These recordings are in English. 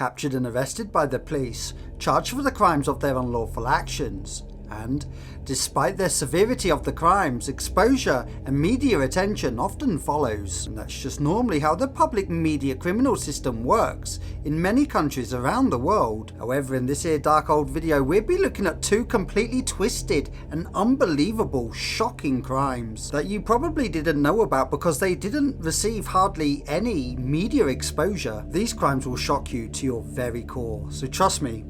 captured and arrested by the police, charged for the crimes of their unlawful actions. And, despite their severity of the crimes, exposure and media attention often follows. And that's just normally how the public media criminal system works in many countries around the world. However, in this here dark old video, we'll be looking at two completely twisted and unbelievable, shocking crimes that you probably didn't know about because they didn't receive hardly any media exposure. These crimes will shock you to your very core, so trust me,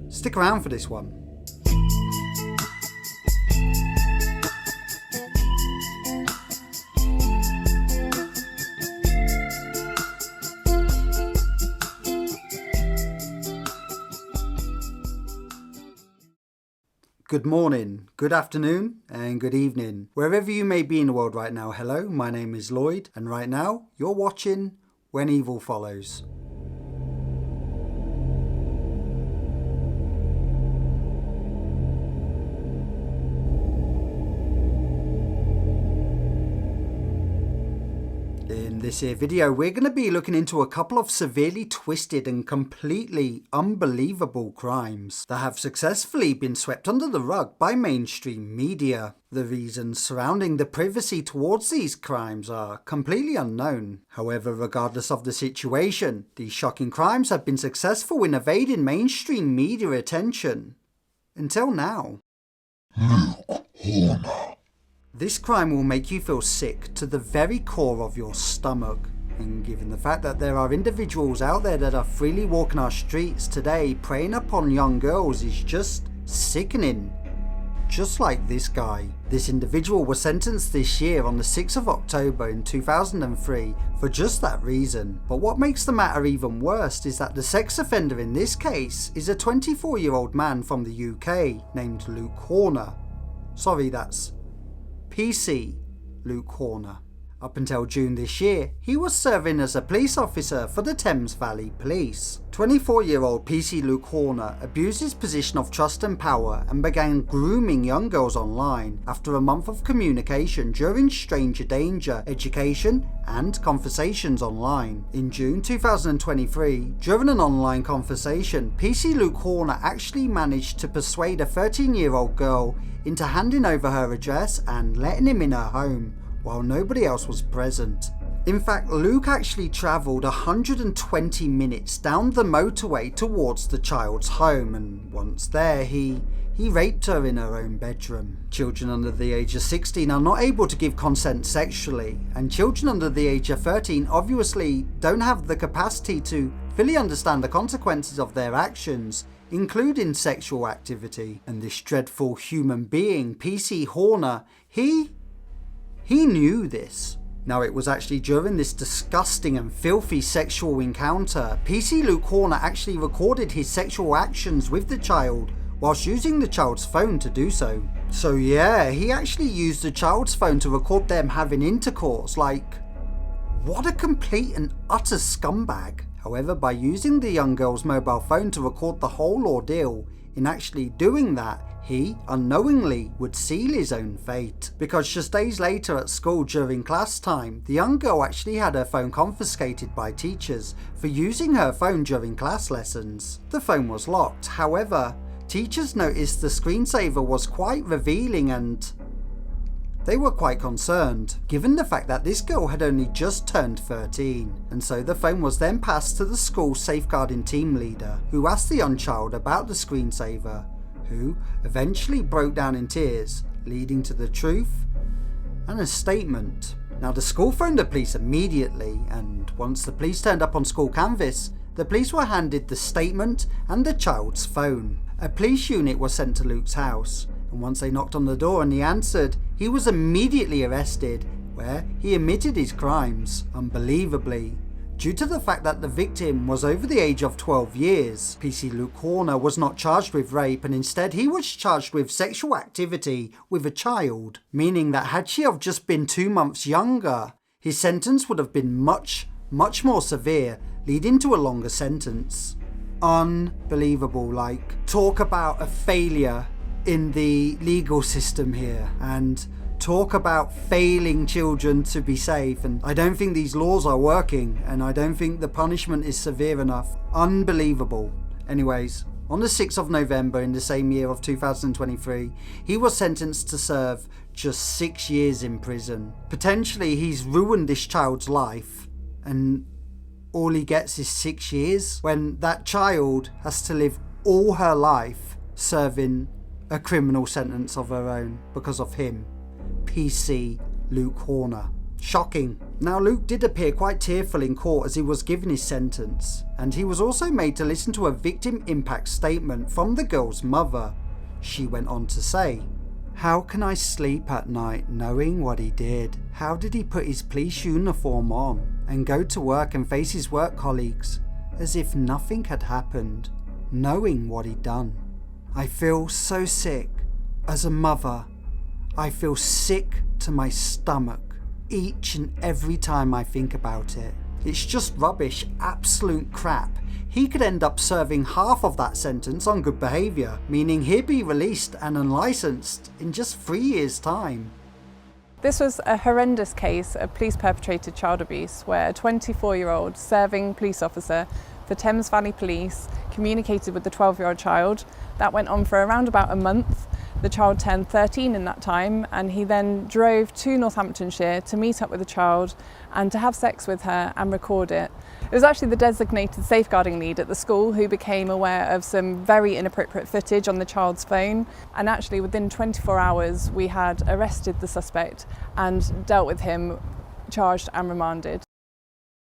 stick around for this one. Good morning, good afternoon, and good evening. Wherever you may be in the world right now, hello, my name is Lloyd, and right now, you're watching When Evil Follows. In this here video, we're going to be looking into a couple of severely twisted and completely unbelievable crimes that have successfully been swept under the rug by mainstream media. The reasons surrounding the privacy towards these crimes are completely unknown. However, regardless of the situation, these shocking crimes have been successful in evading mainstream media attention. Until now. Luke Horner. This crime will make you feel sick to the very core of your stomach. And given the fact that there are individuals out there that are freely walking our streets today preying upon young girls is just sickening. Just like this guy. This individual was sentenced this year on the 6th of October in 2003 for just that reason. But what makes the matter even worse is that the sex offender in this case is a 24-year-old man from the UK named Luke Horner. Sorry, that's PC Luke Horner. Up until June this year, he was serving as a police officer for the Thames Valley Police. 24-year-old PC Luke Horner abused his position of trust and power and began grooming young girls online after a month of communication during stranger danger, education, and conversations online. In June 2023, during an online conversation, PC Luke Horner actually managed to persuade a 13-year-old girl into handing over her address and letting him in her home, while nobody else was present. In fact, Luke actually travelled 120 minutes down the motorway towards the child's home, and once there, he raped her in her own bedroom. Children under the age of 16 are not able to give consent sexually, and children under the age of 13 obviously don't have the capacity to fully understand the consequences of their actions, including sexual activity. And this dreadful human being, PC Horner, he knew this. Now, it was actually during this disgusting and filthy sexual encounter, PC Luke Horner actually recorded his sexual actions with the child whilst using the child's phone to do so. So yeah, he actually used the child's phone to record them having intercourse. Like, what a complete and utter scumbag. However, by using the young girl's mobile phone to record the whole ordeal, in actually doing that, he unknowingly would seal his own fate. Because just days later at school during class time, the young girl actually had her phone confiscated by teachers for using her phone during class lessons. The phone was locked, however, teachers noticed the screensaver was quite revealing and they were quite concerned, given the fact that this girl had only just turned 13. And so the phone was then passed to the school safeguarding team leader, who asked the young child about the screensaver, who eventually broke down in tears, leading to the truth and a statement. Now, the school phoned the police immediately, and once the police turned up on school canvas, the police were handed the statement and the child's phone. A police unit was sent to Luke's house, and once they knocked on the door and he answered, he was immediately arrested, where he admitted his crimes. Unbelievably, due to the fact that the victim was over the age of 12 years, PC Luke Horner was not charged with rape, and instead he was charged with sexual activity with a child, meaning that had she have just been 2 months younger, his sentence would have been much more severe, leading to a longer sentence. Unbelievable. Like, talk about a failure in the legal system here, and Talk about failing children to be safe, and I don't think these laws are working, and I don't think the punishment is severe enough. Unbelievable. Anyways, on the 6th of November in the same year of 2023, he was sentenced to serve just 6 years in prison. Potentially he's ruined this child's life, and all he gets is 6 years, when that child has to live all her life serving a criminal sentence of her own because of him. PC Luke Horner. Shocking. Now, Luke did appear quite tearful in court as he was given his sentence, and he was also made to listen to a victim impact statement from the girl's mother. She went on to say, "How can I sleep at night knowing what he did? How did he put his police uniform on and go to work and face his work colleagues as if nothing had happened, knowing what he'd done? I feel so sick. As a mother, I feel sick to my stomach each and every time I think about it. It's just rubbish, absolute crap. He could end up serving half of that sentence on good behaviour, meaning he'd be released and unlicensed in just 3 years' time." This was a horrendous case of police-perpetrated child abuse where a 24-year-old serving police officer for Thames Valley Police communicated with the 12-year-old child. That went on for around about a month. The child turned 13 in that time, and he then drove to Northamptonshire to meet up with the child and to have sex with her and record it. It was actually the designated safeguarding lead at the school who became aware of some very inappropriate footage on the child's phone, and actually within 24 hours we had arrested the suspect and dealt with him, charged and remanded.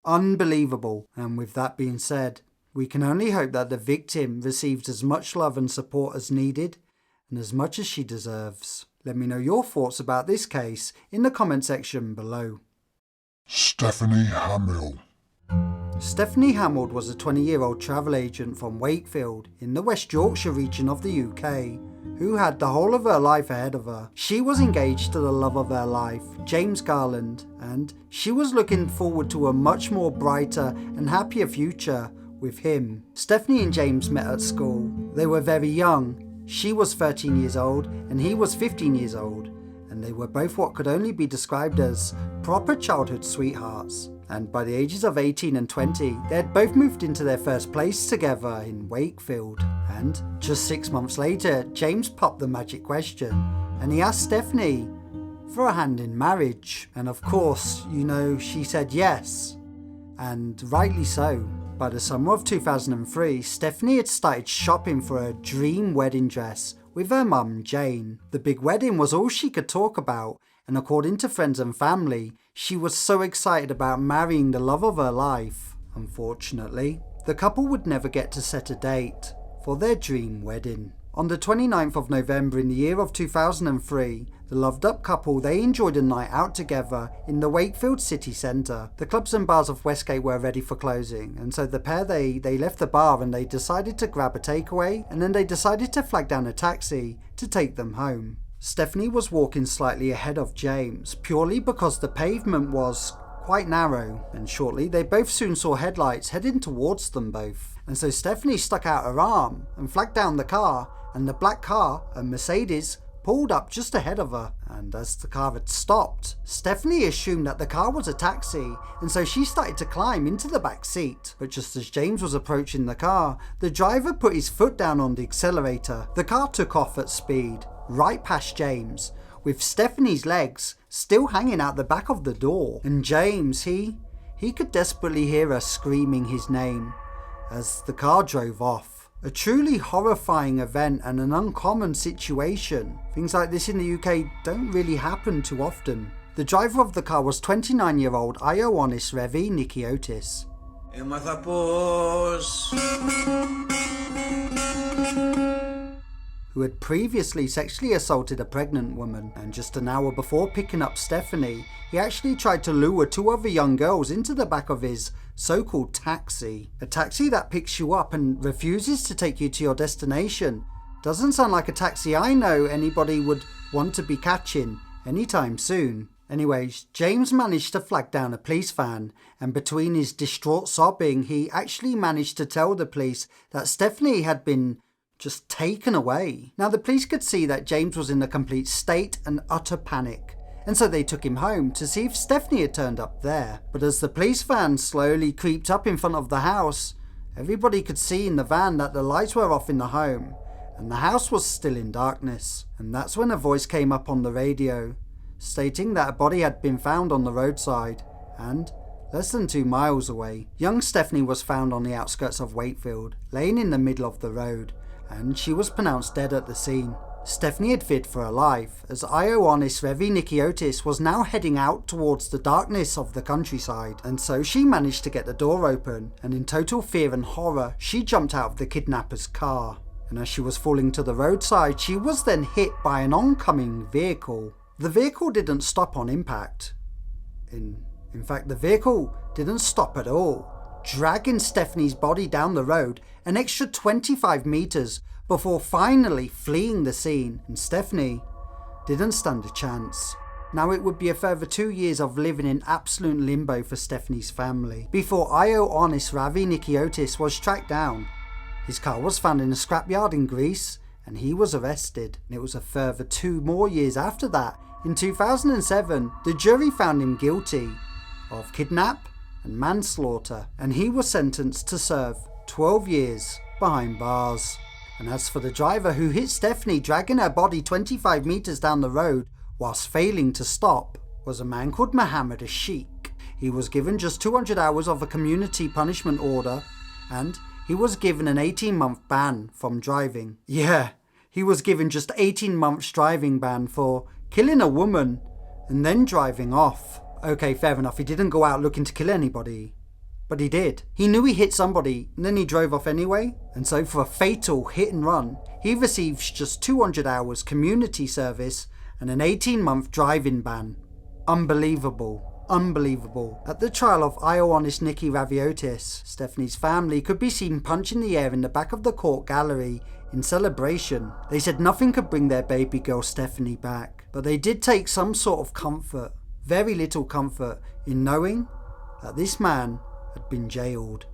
Unbelievable. And with that being said, we can only hope that the victim received as much love and support as needed and as much as she deserves. Let me know your thoughts about this case in the comment section below. Stephanie Hammill. Stephanie Hammill was a 20-year-old travel agent from Wakefield in the West Yorkshire region of the UK who had the whole of her life ahead of her. She was engaged to the love of her life, James Garland, and she was looking forward to a much more brighter and happier future with him. Stephanie and James met at school. They were very young. She was 13 years old and he was 15 years old, and they were both what could only be described as proper childhood sweethearts. And by the ages of 18 and 20, they had both moved into their first place together in Wakefield. And just 6 months later, James popped the magic question, and he asked Stephanie for a hand in marriage. And of course, you know, she said yes, and rightly so. By the summer of 2003, Stephanie had started shopping for her dream wedding dress with her mum Jane. The big wedding was all she could talk about, and according to friends and family, she was so excited about marrying the love of her life. Unfortunately, the couple would never get to set a date for their dream wedding. On the 29th of November in the year of 2003, the loved up couple, they enjoyed a night out together in the Wakefield city centre. The clubs and bars of Westgate were ready for closing, and so the pair they left the bar and they decided to grab a takeaway, and then they decided to flag down a taxi to take them home. Stephanie was walking slightly ahead of James, purely because the pavement was quite narrow, and shortly they both soon saw headlights heading towards them both. And so Stephanie stuck out her arm and flagged down the car, and the black car, a Mercedes, pulled up just ahead of her. And as the car had stopped, Stephanie assumed that the car was a taxi, and so she started to climb into the back seat. But just as James was approaching the car, the driver put his foot down on the accelerator. The car took off at speed, right past James, with Stephanie's legs still hanging out the back of the door. And James, he could desperately hear her screaming his name as the car drove off. A truly horrifying event and an uncommon situation. Things like this in the UK don't really happen too often. The driver of the car was 29-year-old Ioannis Revi Nikiotis. Who had previously sexually assaulted a pregnant woman, and just an hour before picking up Stephanie, he actually tried to lure 2 other young girls into the back of his so-called taxi. A taxi that picks you up and refuses to take you to your destination. Doesn't sound like a taxi I know anybody would want to be catching anytime soon. Anyways, James managed to flag down a police van, and between his distraught sobbing, he actually managed to tell the police that Stephanie had been just taken away. Now the police could see that James was in a complete state and utter panic, and so they took him home to see if Stephanie had turned up there. But as the police van slowly creeped up in front of the house, everybody could see in the van that the lights were off in the home, and the house was still in darkness. And that's when a voice came up on the radio, stating that a body had been found on the roadside, and less than 2 miles away. Young Stephanie was found on the outskirts of Wakefield, laying in the middle of the road, and she was pronounced dead at the scene. Stephanie had feared for her life, as Ioannis Revi was now heading out towards the darkness of the countryside, and so she managed to get the door open, and in total fear and horror, she jumped out of the kidnapper's car. And as she was falling to the roadside, she was then hit by an oncoming vehicle. The vehicle didn't stop on impact. In fact, the vehicle didn't stop at all, dragging Stephanie's body down the road an extra 25 meters before finally fleeing the scene, and Stephanie didn't stand a chance. Now it would be a further 2 years of living in absolute limbo for Stephanie's family before Ioannis Revi was tracked down. His car was found in a scrapyard in Greece, and he was arrested. And it was a further 2 more years after that. In 2007, the jury found him guilty of kidnap and manslaughter, and he was sentenced to serve 12 years behind bars. And as for the driver who hit Stephanie, dragging her body 25 meters down the road whilst failing to stop, was a man called Mohammed Ashik. He was given just 200 hours of a community punishment order, and he was given an 18-month ban from driving. Yeah, he was given just 18 months driving ban for killing a woman and then driving off. Okay, fair enough, he didn't go out looking to kill anybody, but he did. He knew he hit somebody and then he drove off anyway, and so for a fatal hit and run, he receives just 200 hours community service and an 18-month driving ban. Unbelievable. Unbelievable. At the trial of Ioannis Raviotis, Stephanie's family could be seen punching the air in the back of the court gallery in celebration. They said nothing could bring their baby girl Stephanie back, but they did take some sort of comfort, very little comfort, in knowing that this man had been jailed.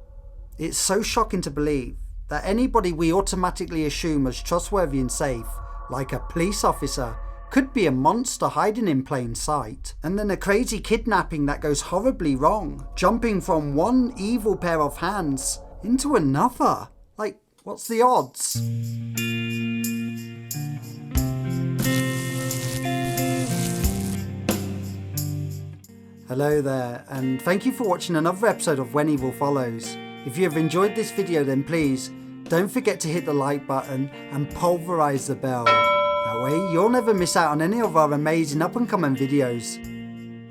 It's so shocking to believe that anybody we automatically assume as trustworthy and safe, like a police officer, could be a monster hiding in plain sight, and then a crazy kidnapping that goes horribly wrong, jumping from one evil pair of hands into another. Like, what's the odds? Hello there, and thank you for watching another episode of When Evil Follows. If you have enjoyed this video, then please don't forget to hit the like button and pulverize the bell. That way you'll never miss out on any of our amazing up and coming videos,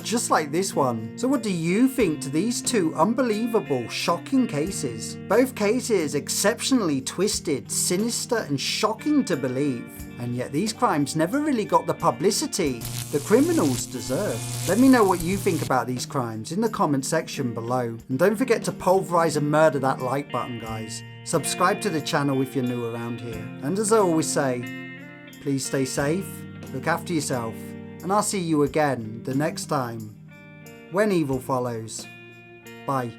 just like this one. So what do you think to these 2 unbelievable, shocking cases? Both cases exceptionally twisted, sinister and shocking to believe, and yet these crimes never really got the publicity the criminals deserve. Let me know what you think about these crimes in the comment section below, and don't forget to pulverize and murder that like button, guys. Subscribe to the channel if you're new around here, and as I always say, please stay safe, look after yourself, and I'll see you again the next time when evil follows. Bye.